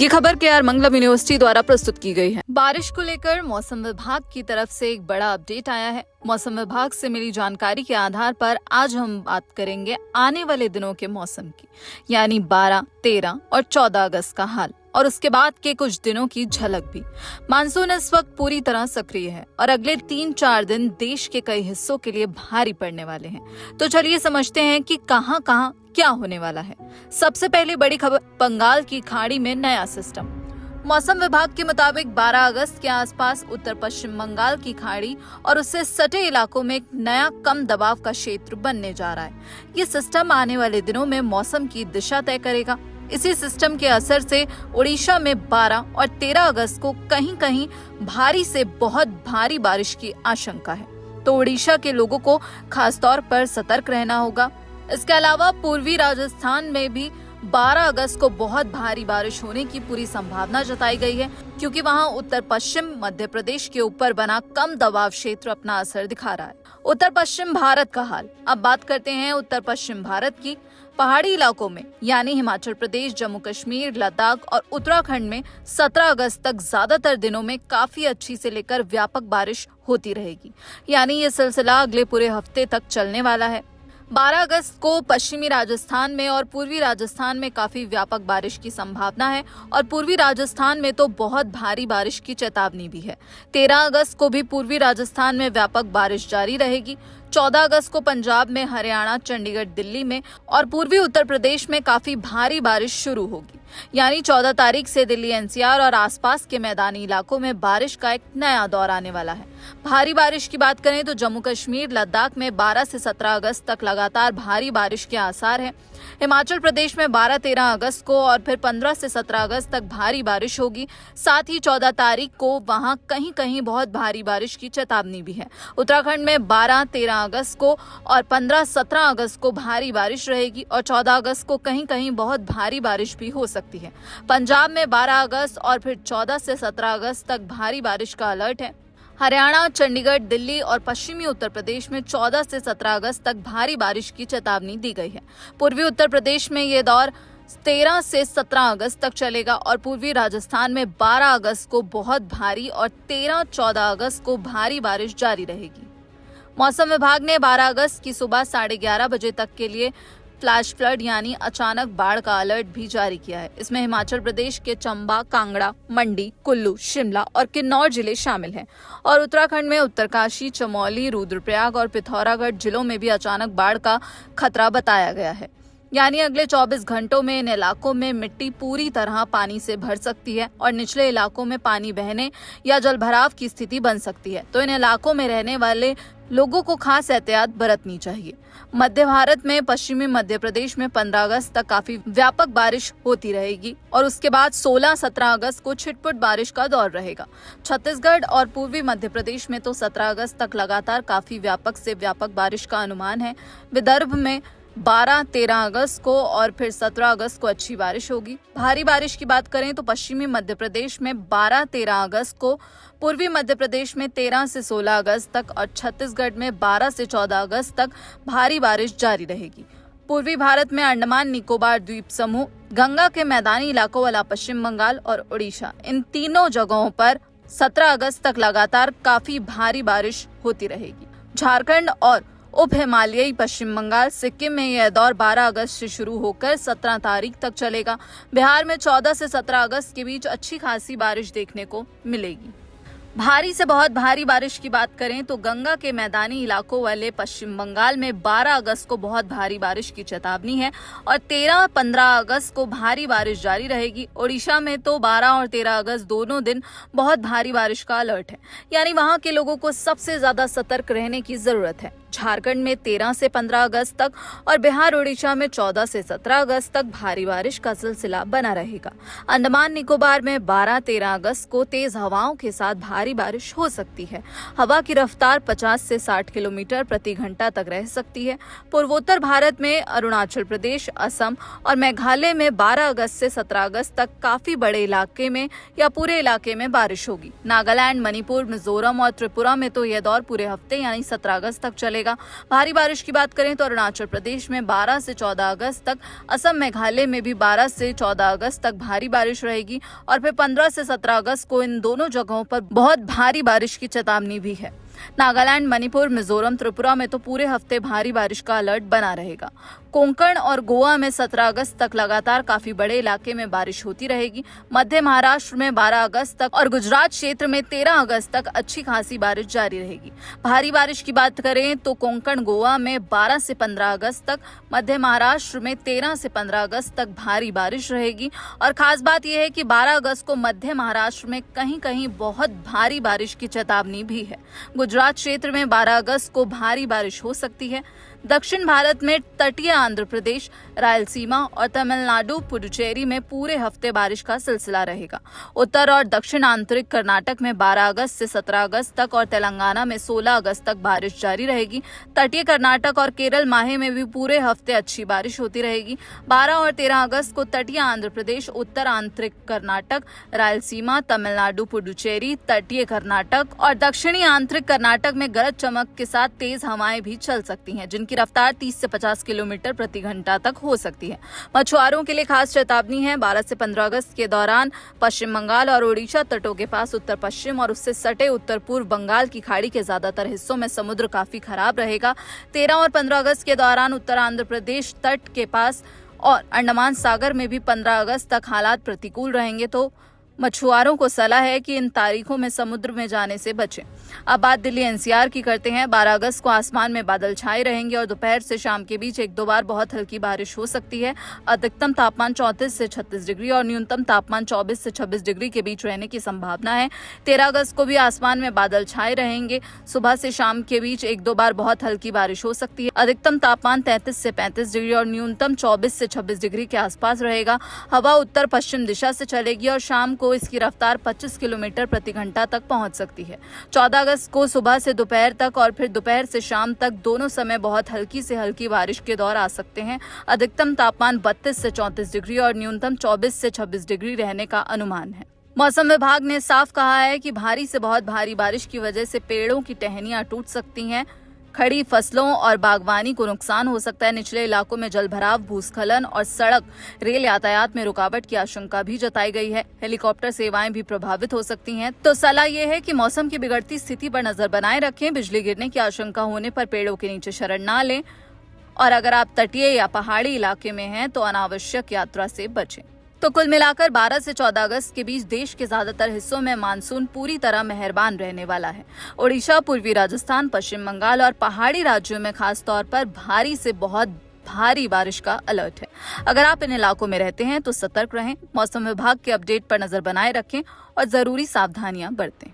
ये खबर केआर मंगलम यूनिवर्सिटी द्वारा प्रस्तुत की गई है। बारिश को लेकर मौसम विभाग की तरफ से एक बड़ा अपडेट आया है। मौसम विभाग से मिली जानकारी के आधार पर आज हम बात करेंगे आने वाले दिनों के मौसम की, यानी 12, 13 और 14 अगस्त का हाल और उसके बाद के कुछ दिनों की झलक भी। मानसून इस वक्त पूरी तरह सक्रिय है और अगले 3-4 दिन देश के कई हिस्सों के लिए भारी पड़ने वाले हैं। तो चलिए समझते हैं कि कहां-कहां क्या होने वाला है। सबसे पहले बड़ी खबर, बंगाल की खाड़ी में नया सिस्टम। मौसम विभाग के मुताबिक 12 अगस्त के आसपास उत्तर पश्चिम बंगाल की खाड़ी और उससे सटे इलाकों में एक नया कम दबाव का क्षेत्र बनने जा रहा है। ये सिस्टम आने वाले दिनों में मौसम की दिशा तय करेगा। इसी सिस्टम के असर से उड़ीसा में 12 और 13 अगस्त को कहीं-कहीं भारी से बहुत भारी बारिश की आशंका है, तो उड़ीसा के लोगों को खासतौर पर सतर्क रहना होगा। इसके अलावा पूर्वी राजस्थान में भी 12 अगस्त को बहुत भारी बारिश होने की पूरी संभावना जताई गई है, क्योंकि वहां उत्तर पश्चिम मध्य प्रदेश के ऊपर बना कम दबाव क्षेत्र अपना असर दिखा रहा है। उत्तर पश्चिम भारत का हाल, अब बात करते हैं उत्तर पश्चिम भारत की। पहाड़ी इलाकों में यानी हिमाचल प्रदेश, जम्मू कश्मीर, लद्दाख और उत्तराखंड में 17 अगस्त तक ज्यादातर दिनों में काफी अच्छी से लेकर व्यापक बारिश होती रहेगी, यानी ये सिलसिला अगले पूरे हफ्ते तक चलने वाला है। 12 अगस्त को पश्चिमी राजस्थान में और पूर्वी राजस्थान में काफी व्यापक बारिश की संभावना है और पूर्वी राजस्थान में तो बहुत भारी बारिश की चेतावनी भी है। 13 अगस्त को भी पूर्वी राजस्थान में व्यापक बारिश जारी रहेगी। 14 अगस्त को पंजाब में, हरियाणा, चंडीगढ़, दिल्ली में और पूर्वी उत्तर प्रदेश में काफी भारी बारिश शुरू होगी, यानी 14 तारीख से दिल्ली, एनसीआर और आसपास के मैदानी इलाकों में बारिश का एक नया दौर आने वाला है। भारी बारिश की बात करें तो जम्मू कश्मीर, लद्दाख में 12 से 17 अगस्त तक लगातार भारी बारिश के आसार हैं। हिमाचल प्रदेश में 12-13 अगस्त को और फिर 15 से 17 अगस्त तक भारी बारिश होगी। साथ ही 14 तारीख को वहां कहीं-कहीं बहुत भारी बारिश की चेतावनी भी है। उत्तराखंड में 12-13 अगस्त को और 15-17 अगस्त को भारी बारिश रहेगी और 14 अगस्त को कहीं-कहीं बहुत भारी बारिश भी हो सकती है। पंजाब में 12 अगस्त और फिर 14 से 17 अगस्त तक भारी बारिश का अलर्ट है। हरियाणा, चंडीगढ़, दिल्ली और पश्चिमी उत्तर प्रदेश में 14 से 17 अगस्त तक भारी बारिश की चेतावनी दी गई है। पूर्वी उत्तर प्रदेश में ये दौर 13 से 17 अगस्त तक चलेगा और पूर्वी राजस्थान में 12 अगस्त को बहुत भारी और 13-14 अगस्त को भारी बारिश जारी रहेगी। मौसम विभाग ने 12 अगस्त की सुबह 11:30 बजे तक के लिए फ्लैश फ्लड यानी अचानक बाढ़ का अलर्ट भी जारी किया है। इसमें हिमाचल प्रदेश के चंबा, कांगड़ा, मंडी, कुल्लू, शिमला और किन्नौर जिले शामिल हैं और उत्तराखंड में उत्तरकाशी, चमोली, रुद्रप्रयाग और पिथौरागढ़ जिलों में भी अचानक बाढ़ का खतरा बताया गया है। यानी अगले 24 घंटों में इन इलाकों में मिट्टी पूरी तरह पानी से भर सकती है और निचले इलाकों में पानी बहने या जलभराव की स्थिति बन सकती है, तो इन इलाकों में रहने वाले लोगों को खास एहतियात बरतनी चाहिए। मध्य भारत में पश्चिमी मध्य प्रदेश में 15 अगस्त तक काफी व्यापक बारिश होती रहेगी और उसके बाद 16-17 अगस्त को छिटपुट बारिश का दौर रहेगा। छत्तीसगढ़ और पूर्वी मध्य प्रदेश में तो 17 अगस्त तक लगातार काफी व्यापक से व्यापक बारिश का अनुमान है। विदर्भ में 12-13 अगस्त को और फिर 17 अगस्त को अच्छी बारिश होगी। भारी बारिश की बात करें तो पश्चिमी मध्य प्रदेश में 12-13 अगस्त को, पूर्वी मध्य प्रदेश में 13 से 16 अगस्त तक और छत्तीसगढ़ में 12 से 14 अगस्त तक भारी बारिश जारी रहेगी। पूर्वी भारत में अंडमान निकोबार द्वीप समूह, गंगा के मैदानी इलाकों वाला पश्चिम बंगाल और उड़ीसा, इन तीनों जगहों पर 17 अगस्त तक लगातार काफी भारी बारिश होती रहेगी। झारखंड और उप हिमालयी पश्चिम बंगाल, सिक्किम में यह दौर 12 अगस्त से शुरू होकर 17 तारीख तक चलेगा। बिहार में 14 से 17 अगस्त के बीच अच्छी खासी बारिश देखने को मिलेगी। भारी से बहुत भारी बारिश की बात करें तो गंगा के मैदानी इलाकों वाले पश्चिम बंगाल में 12 अगस्त को बहुत भारी बारिश की चेतावनी है और 13-15 अगस्त को भारी बारिश जारी रहेगी। ओडिशा में तो 12 और 13 अगस्त दोनों दिन बहुत भारी बारिश का अलर्ट है, यानी वहां के लोगों को सबसे ज्यादा सतर्क रहने की जरूरत है। झारखंड में 13 से 15 अगस्त तक और बिहार, ओडिशा में 14 से 17 अगस्त तक भारी बारिश का सिलसिला बना रहेगा। अंडमान निकोबार में 12-13 अगस्त को तेज हवाओं के साथ भारी बारिश हो सकती है। हवा की रफ्तार 50 से 60 किलोमीटर प्रति घंटा तक रह सकती है। पूर्वोत्तर भारत में अरुणाचल प्रदेश, असम और मेघालय में 12 अगस्त से 17 अगस्त तक काफी बड़े इलाके में या पूरे इलाके में बारिश होगी। नागालैंड, मणिपुर, मिजोरम और त्रिपुरा में तो यह दौर पूरे हफ्ते यानी 17 अगस्त तक चलेगा। रहेगा। भारी बारिश की बात करें तो अरुणाचल प्रदेश में 12 से 14 अगस्त तक, असम मेघालय में भी 12 से 14 अगस्त तक भारी बारिश रहेगी और फिर 15 से 17 अगस्त को इन दोनों जगहों पर बहुत भारी बारिश की चेतावनी भी है। नागालैंड, मणिपुर, मिजोरम, त्रिपुरा में तो पूरे हफ्ते भारी बारिश का अलर्ट बना रहेगा। कोंकण और गोवा में 17 अगस्त तक लगातार काफी बड़े इलाके में बारिश होती रहेगी। मध्य महाराष्ट्र में 12 अगस्त तक और गुजरात क्षेत्र में 13 अगस्त तक अच्छी खासी बारिश जारी रहेगी। भारी बारिश की बात करें तो कोंकण, गोवा में 12 से 15 अगस्त तक, मध्य महाराष्ट्र में 13 से 15 अगस्त तक भारी बारिश रहेगी। और खास बात यह है कि 12 अगस्त को मध्य महाराष्ट्र में कहीं कहीं बहुत भारी बारिश की चेतावनी भी है। गुजरात क्षेत्र में 12 अगस्त को भारी बारिश हो सकती है। दक्षिण भारत में तटीय आंध्र प्रदेश, रायलसीमा और तमिलनाडु, पुडुचेरी में पूरे हफ्ते बारिश का सिलसिला रहेगा। उत्तर और दक्षिण आंतरिक कर्नाटक में 12 अगस्त से 17 अगस्त तक और तेलंगाना में 16 अगस्त तक बारिश जारी रहेगी। तटीय कर्नाटक और केरल, माहे में भी पूरे हफ्ते अच्छी बारिश होती रहेगी। 12 और 13 अगस्त को तटीय आंध्र प्रदेश, उत्तर आंतरिक कर्नाटक, रायलसीमा, तमिलनाडु, पुडुचेरी, तटीय कर्नाटक और दक्षिणी आंतरिक कर्नाटक में गरज चमक के साथ तेज हवाएं भी चल सकती हैं, जिनकी रफ्तार 30 से 50 किलोमीटर प्रति घंटा तक हो सकती है। मछुआरों के लिए खास चेतावनी है। 12 से 15 अगस्त के दौरान पश्चिम बंगाल और ओडिशा तटों के पास उत्तर पश्चिम और उससे सटे उत्तर पूर्व बंगाल की खाड़ी के ज्यादातर हिस्सों में समुद्र काफी खराब रहेगा। 13 और 15 अगस्त के दौरान उत्तर आंध्र प्रदेश तट के पास और अंडमान सागर में भी 15 अगस्त तक हालात प्रतिकूल रहेंगे, तो मछुआरों को सलाह है कि इन तारीखों में समुद्र में जाने से बचें। अब बात दिल्ली एनसीआर की करते हैं। 12 अगस्त को आसमान में बादल छाए रहेंगे और दोपहर से शाम के बीच एक दो बार बहुत हल्की बारिश हो सकती है। अधिकतम तापमान 34 से 36 डिग्री और न्यूनतम तापमान 24 से 26 डिग्री के बीच रहने की संभावना है। 13 अगस्त को भी आसमान में बादल छाए रहेंगे। सुबह से शाम के बीच एक दो बार बहुत हल्की बारिश हो सकती है। अधिकतम तापमान 33 से 35 डिग्री और न्यूनतम 24 से 26 डिग्री के आसपास रहेगा। हवा उत्तर पश्चिम दिशा से चलेगी और शाम को इसकी रफ्तार 25 किलोमीटर प्रति घंटा तक पहुंच सकती है। 14 अगस्त को सुबह से दोपहर तक और फिर दोपहर से शाम तक दोनों समय बहुत हल्की से हल्की बारिश के दौर आ सकते हैं। अधिकतम तापमान 32 से 34 डिग्री और न्यूनतम 24 से 26 डिग्री रहने का अनुमान है। मौसम विभाग ने साफ कहा है कि भारी से बहुत भारी बारिश की वजह से पेड़ों की टहनियां टूट सकती हैं, खड़ी फसलों और बागवानी को नुकसान हो सकता है। निचले इलाकों में जलभराव, भूस्खलन और सड़क रेल यातायात में रुकावट की आशंका भी जताई गई है। हेलीकॉप्टर सेवाएं भी प्रभावित हो सकती हैं। तो सलाह ये है कि मौसम की बिगड़ती स्थिति पर नजर बनाए रखें। बिजली गिरने की आशंका होने पर पेड़ों के नीचे शरण ना लें और अगर आप तटीय या पहाड़ी इलाके में हैं तो अनावश्यक यात्रा से बचें। तो कुल मिलाकर 12 से 14 अगस्त के बीच देश के ज्यादातर हिस्सों में मानसून पूरी तरह मेहरबान रहने वाला है। ओडिशा, पूर्वी राजस्थान, पश्चिम बंगाल और पहाड़ी राज्यों में खास तौर पर भारी से बहुत भारी बारिश का अलर्ट है। अगर आप इन इलाकों में रहते हैं तो सतर्क रहें, मौसम विभाग के अपडेट पर नजर बनाए रखें और जरूरी सावधानियां बरतें।